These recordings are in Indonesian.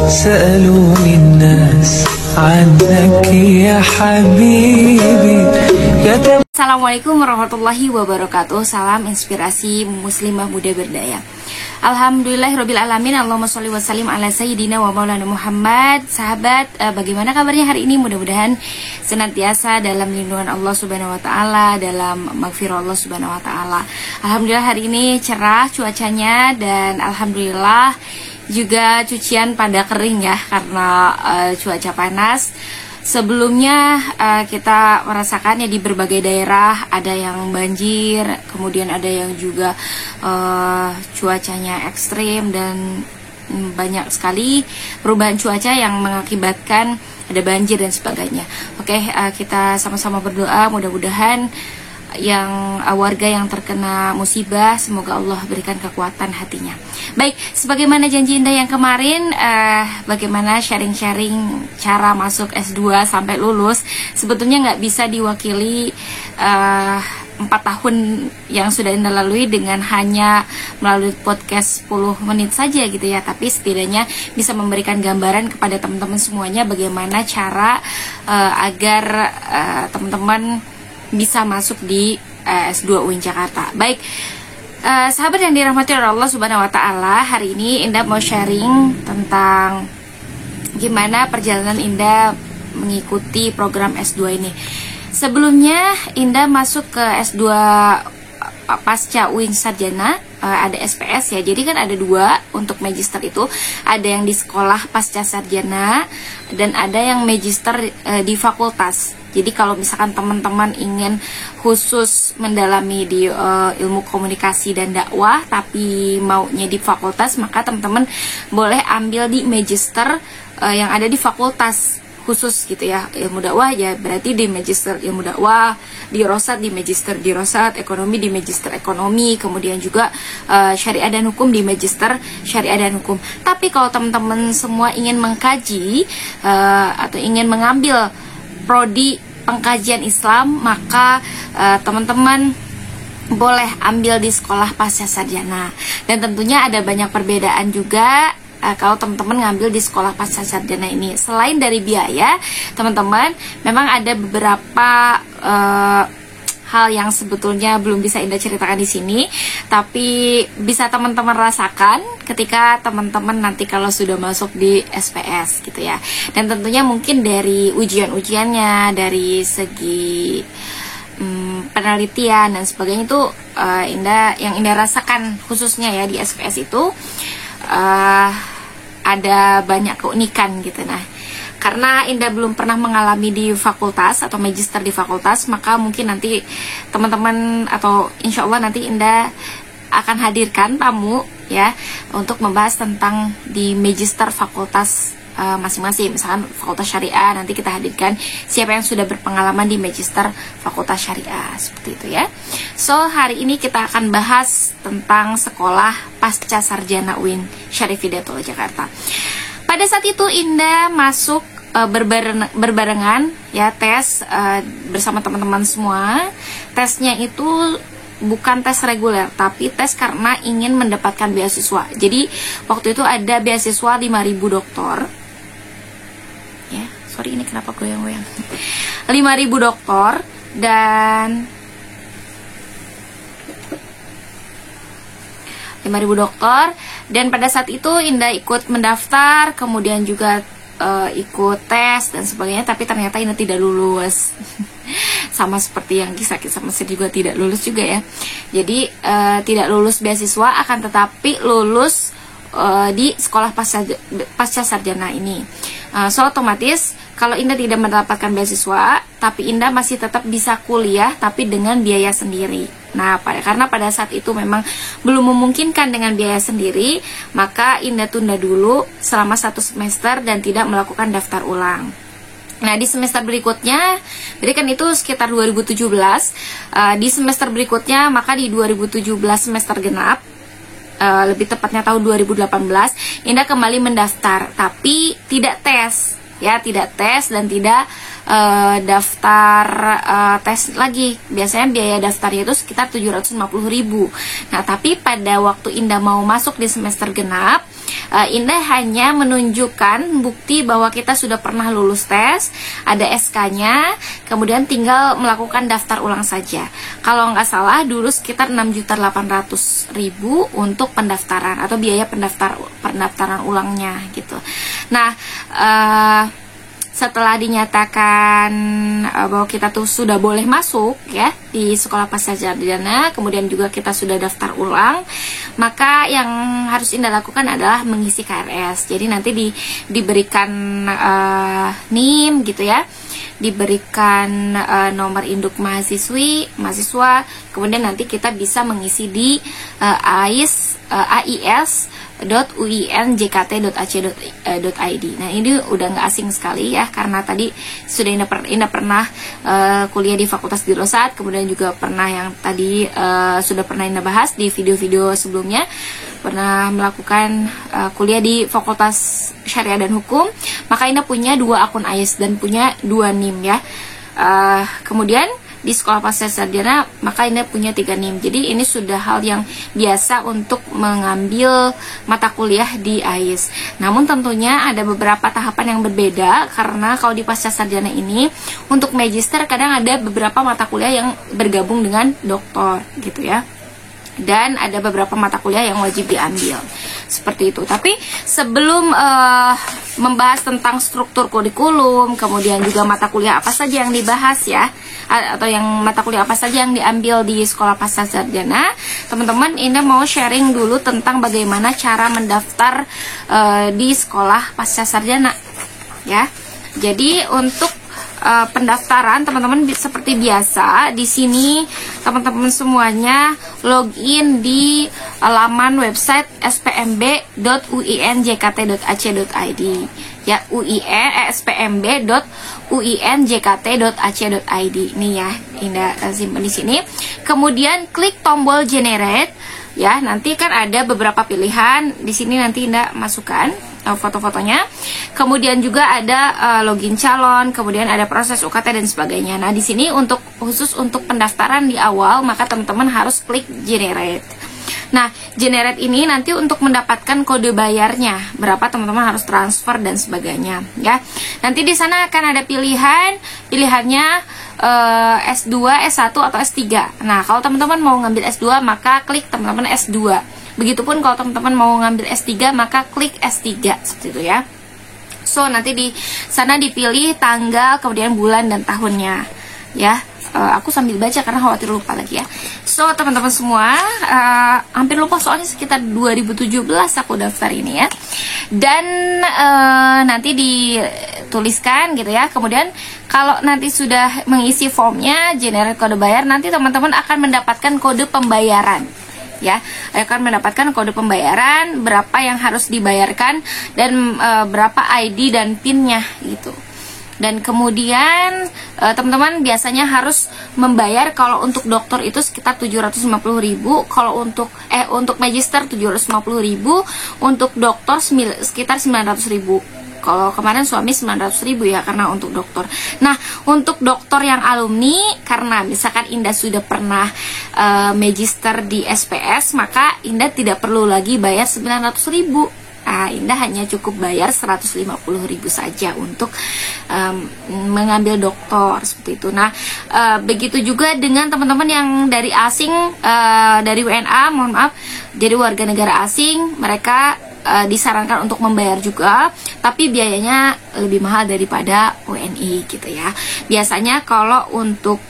سألوني الناس عنك يا حبيبي. Assalamualaikum warahmatullahi wabarakatuh. Salam inspirasi muslimah muda berdaya. Alhamdulillahirrabbilalamin. Allahumma sholli wa sallim ala sayyidina wa maulana Muhammad. Sahabat, bagaimana kabarnya hari ini? Mudah-mudahan senantiasa dalam lindungan Allah subhanahu wa ta'ala, dalam maghfirah Allah subhanahu wa ta'ala. Alhamdulillah hari ini cerah cuacanya, dan alhamdulillah juga cucian pada kering ya, karena cuaca panas. Sebelumnya kita merasakannya di berbagai daerah, ada yang banjir, kemudian ada yang juga cuacanya ekstrim, dan banyak sekali perubahan cuaca yang mengakibatkan ada banjir dan sebagainya. Oke, kita sama-sama berdoa mudah-mudahan yang warga yang terkena musibah, semoga Allah berikan kekuatan hatinya. Baik, sebagaimana janji Indah yang kemarin, bagaimana sharing-sharing cara masuk S2 sampai lulus, sebetulnya nggak bisa diwakili 4 tahun yang sudah Indah lalui dengan hanya melalui podcast 10 menit saja gitu ya. Tapi setidaknya bisa memberikan gambaran kepada teman-teman semuanya bagaimana cara agar teman-teman bisa masuk di S2 UIN Jakarta. Baik, sahabat yang dirahmati oleh Allah subhanahu wa ta'ala, hari ini Indah mau sharing tentang gimana perjalanan Indah mengikuti program S2 ini. Sebelumnya Indah masuk ke S2 pasca UIN Sarjana, ada SPS ya. Jadi kan ada 2 untuk magister itu, ada yang di sekolah pasca sarjana dan ada yang magister di fakultas. Jadi kalau misalkan teman-teman ingin khusus mendalami di ilmu komunikasi dan dakwah tapi maunya di fakultas, maka teman-teman boleh ambil di magister yang ada di fakultas khusus gitu ya. Ilmu dakwah ya berarti di magister ilmu dakwah, di Rosat di magister di Rosat, ekonomi di magister ekonomi, kemudian juga syariah dan hukum di magister syariah dan hukum. Tapi kalau teman-teman semua ingin mengkaji atau ingin mengambil prodi pengkajian Islam, maka teman-teman boleh ambil di sekolah pasca sarjana. Dan tentunya ada banyak perbedaan juga kalau teman-teman ngambil di sekolah pasca sarjana ini. Selain dari biaya, teman-teman memang ada beberapa hal yang sebetulnya belum bisa Indah ceritakan di sini, tapi bisa teman-teman rasakan ketika teman-teman nanti kalau sudah masuk di SPS gitu ya. Dan tentunya mungkin dari ujian-ujiannya, dari segi penelitian dan sebagainya itu Indah rasakan khususnya ya di SPS itu ada banyak keunikan gitu. Nah, karena Indah belum pernah mengalami di fakultas atau magister di fakultas, maka mungkin nanti teman-teman atau insya Allah nanti Indah akan hadirkan tamu ya untuk membahas tentang di magister fakultas masing-masing. Misalkan fakultas syariah, nanti kita hadirkan siapa yang sudah berpengalaman di magister fakultas syariah, seperti itu ya. So, hari ini kita akan bahas tentang sekolah pasca sarjana UIN Syarif Hidayatullah Jakarta. Pada saat itu Indah masuk berbarengan ya tes bersama teman-teman semua. Tesnya itu bukan tes reguler, tapi tes karena ingin mendapatkan beasiswa. Jadi waktu itu ada beasiswa 5.000 doktor. Ya, sorry ini kenapa goyang-goyang. 5.000 doktor dan 5.000 dokter, dan pada saat itu Indah ikut mendaftar, kemudian juga ikut tes dan sebagainya, tapi ternyata Indah tidak lulus. Sama seperti yang kisah-kisah Mesir juga tidak lulus juga ya. Jadi tidak lulus beasiswa, akan tetapi lulus di sekolah pasca sarjana ini. So otomatis kalau Indah tidak mendapatkan beasiswa, tapi Indah masih tetap bisa kuliah tapi dengan biaya sendiri. Nah, karena pada saat itu memang belum memungkinkan dengan biaya sendiri, maka Indah tunda dulu selama 1 semester dan tidak melakukan daftar ulang. Nah, di semester berikutnya, jadi kan itu sekitar 2017, di semester berikutnya, maka di 2017 semester genap, lebih tepatnya tahun 2018, Indah kembali mendaftar, tapi tidak tes. Ya, tidak tes dan tidak daftar tes lagi. Biasanya biaya daftarnya itu sekitar 750.000. Nah, tapi pada waktu Indah mau masuk di semester genap, Indah hanya menunjukkan bukti bahwa kita sudah pernah lulus tes, ada SK-nya, kemudian tinggal melakukan daftar ulang saja. Kalau nggak salah dulu sekitar 6.800.000 untuk pendaftaran atau biaya pendaftaran ulangnya gitu. Nah, setelah dinyatakan bahwa kita tuh sudah boleh masuk ya di sekolah pasca sarjana, kemudian juga kita sudah daftar ulang, maka yang harus Indah lakukan adalah mengisi KRS. Jadi nanti diberikan NIM gitu ya, diberikan nomor induk mahasiswa, kemudian nanti kita bisa mengisi di ais.uinjkt.ac.id. Nah, ini udah nggak asing sekali ya, karena tadi sudah Indah pernah kuliah di Fakultas Dirosat, kemudian juga pernah yang tadi sudah pernah Indah bahas di video-video sebelumnya, pernah melakukan kuliah di Fakultas Syariah dan Hukum, maka Indah punya 2 akun AIS dan punya 2 NIM ya. Kemudian di sekolah pasca sarjana maka Indah punya 3 NIM. Jadi ini sudah hal yang biasa untuk mengambil mata kuliah di AIS. Namun tentunya ada beberapa tahapan yang berbeda, karena kalau di pasca sarjana ini untuk magister kadang ada beberapa mata kuliah yang bergabung dengan doktor gitu ya. Dan ada beberapa mata kuliah yang wajib diambil seperti itu. Tapi sebelum membahas tentang struktur kurikulum, kemudian juga mata kuliah apa saja yang dibahas ya, atau yang mata kuliah apa saja yang diambil di sekolah pasca sarjana, teman-teman, Indah mau sharing dulu tentang bagaimana cara mendaftar di sekolah pasca sarjana ya. Jadi untuk pendaftaran teman-teman seperti biasa, di sini teman-teman semuanya login di laman website spmb.uinjkt.ac.id ya, spmb.uinjkt.ac.id. Nih ya, Indah simpan di sini. Kemudian klik tombol generate ya, nanti kan ada beberapa pilihan di sini, nanti Indah masukkan foto-fotonya. Kemudian juga ada login calon, kemudian ada proses UKT dan sebagainya. Nah, di sini khusus untuk pendaftaran di awal, maka teman-teman harus klik generate. Nah, generate ini nanti untuk mendapatkan kode bayarnya, berapa teman-teman harus transfer dan sebagainya ya. Nanti di sana akan ada pilihannya S2, S1 atau S3. Nah, kalau teman-teman mau ngambil S2 maka klik teman-teman S2. Begitupun kalau teman-teman mau ngambil S3 maka klik S3 seperti itu ya. So, nanti di sana dipilih tanggal, kemudian bulan dan tahunnya ya. Aku sambil baca karena khawatir lupa lagi ya. So, teman-teman semua, hampir lupa soalnya sekitar 2017 aku daftar ini ya. Dan nanti dituliskan gitu ya. Kemudian kalau nanti sudah mengisi formnya, generate kode bayar, nanti teman-teman akan mendapatkan kode pembayaran ya, akan mendapatkan kode pembayaran, berapa yang harus dibayarkan dan berapa ID dan PIN-nya gitu. Dan kemudian teman-teman biasanya harus membayar kalau untuk dokter itu sekitar 750.000, kalau untuk magister 750.000, untuk dokter sekitar 900.000. Kalau kemarin suami 900.000 ya, karena untuk dokter. Nah, untuk dokter yang alumni, karena misalkan Indah sudah pernah magister di SPS, maka Indah tidak perlu lagi bayar 900.000. Indah hanya cukup bayar 150.000 saja untuk mengambil doktor seperti itu. Nah, begitu juga dengan teman-teman yang dari asing, dari WNA, mohon maaf, jadi warga negara asing, mereka disarankan untuk membayar juga, tapi biayanya lebih mahal daripada WNI gitu ya. Biasanya kalau untuk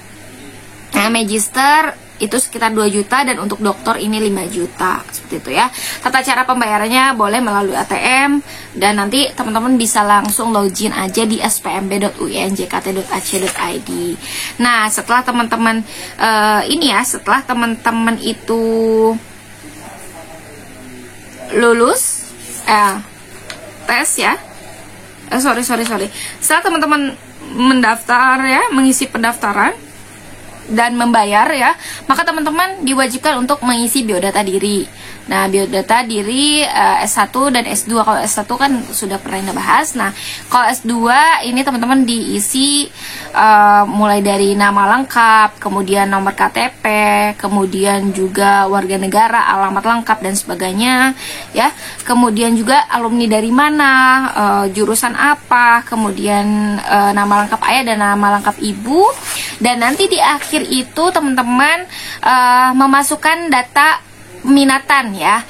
magister itu sekitar 2 juta dan untuk dokter ini 5 juta seperti itu ya. Tata cara pembayarannya boleh melalui ATM, dan nanti teman-teman bisa langsung login aja di spmb.uinjkt.ac.id. Nah, setelah teman-teman setelah teman-teman itu lulus tes ya, sorry. Setelah teman-teman mendaftar ya, mengisi pendaftaran, dan membayar ya, maka teman-teman diwajibkan untuk mengisi biodata diri. Nah, biodata diri S1 dan S2. Kalau S1 kan sudah pernah kita bahas. Nah, kalau S2 ini teman-teman diisi mulai dari nama lengkap, kemudian nomor KTP, kemudian juga warga negara, alamat lengkap dan sebagainya ya. Kemudian juga alumni dari mana, jurusan apa, kemudian nama lengkap ayah dan nama lengkap ibu. Dan nanti di akhir itu teman-teman memasukkan data minatan ya,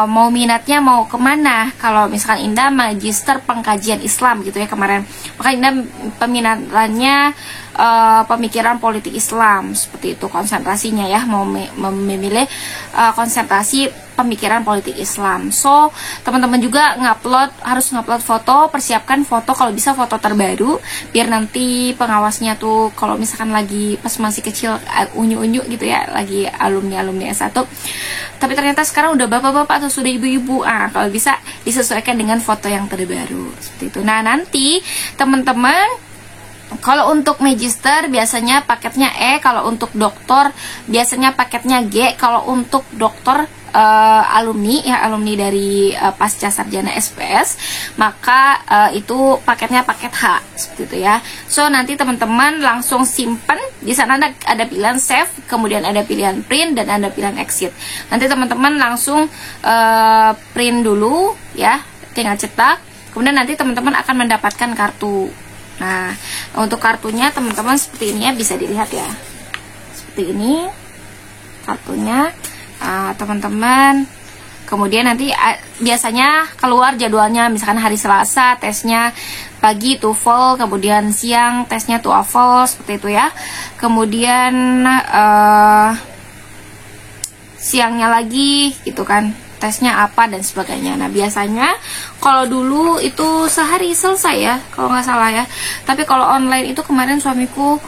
mau minatnya mau kemana. Kalau misalkan Indah magister pengkajian Islam gitu ya kemarin, maka Indah peminatannya pemikiran politik Islam, seperti itu konsentrasinya ya, mau memilih konsentrasi pemikiran politik Islam. So teman-teman juga harus ngupload foto, persiapkan foto kalau bisa foto terbaru, biar nanti pengawasnya tuh kalau misalkan lagi pas masih kecil unyu-unyu gitu ya, lagi alumni S1 tapi ternyata sekarang udah bapak-bapak atau sudah ibu-ibu, kalau bisa disesuaikan dengan foto yang terbaru seperti itu. Nah, nanti teman-teman kalau untuk magister biasanya paketnya E, kalau untuk doktor biasanya paketnya G. Kalau untuk doktor alumni ya, alumni dari pasca sarjana SPS, maka itu paketnya paket H seperti itu ya. So nanti teman-teman langsung simpen di sana, ada pilihan save, kemudian ada pilihan print dan ada pilihan exit. Nanti teman-teman langsung print dulu ya, tinggal cetak, kemudian nanti teman-teman akan mendapatkan kartu. Nah, untuk kartunya teman-teman seperti ini ya, bisa dilihat ya, seperti ini kartunya teman-teman. Kemudian nanti biasanya keluar jadwalnya, misalkan hari Selasa tesnya pagi TOEFL, kemudian siang tesnya TOEFL seperti itu ya. Kemudian siangnya lagi gitu kan, tesnya apa dan sebagainya. Nah, biasanya kalau dulu itu sehari selesai ya, kalau nggak salah ya. Tapi kalau online itu kemarin suamiku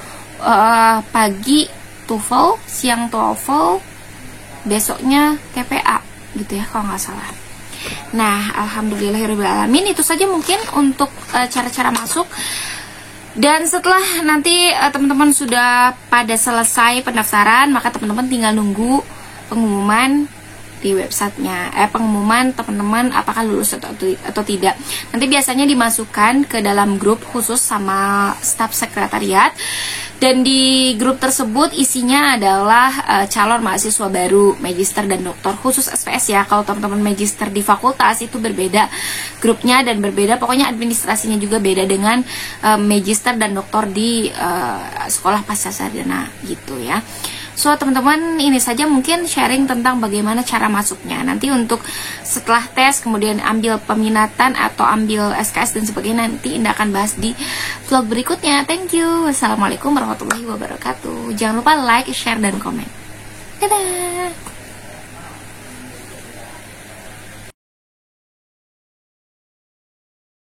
pagi TOEFL, siang TOEFL, besoknya TPA gitu ya kalau nggak salah. Nah, alhamdulillahirobbilalamin, itu saja mungkin untuk cara-cara masuk. Dan setelah nanti teman-teman sudah pada selesai pendaftaran, maka teman-teman tinggal nunggu pengumuman di websitenya, pengumuman teman-teman apakah lulus atau tidak. Nanti biasanya dimasukkan ke dalam grup khusus sama staf sekretariat, dan di grup tersebut isinya adalah calon mahasiswa baru magister dan doktor khusus SPS ya. Kalau teman-teman magister di fakultas itu berbeda grupnya dan berbeda, pokoknya administrasinya juga beda dengan magister dan doktor di sekolah pasca sarjana gitu ya. So teman-teman, ini saja mungkin sharing tentang bagaimana cara masuknya. Nanti untuk setelah tes, kemudian ambil peminatan atau ambil SKS dan sebagainya, nanti Indah akan bahas di vlog berikutnya. Thank you. Wassalamualaikum warahmatullahi wabarakatuh. Jangan lupa like, share, dan komen. Dadah.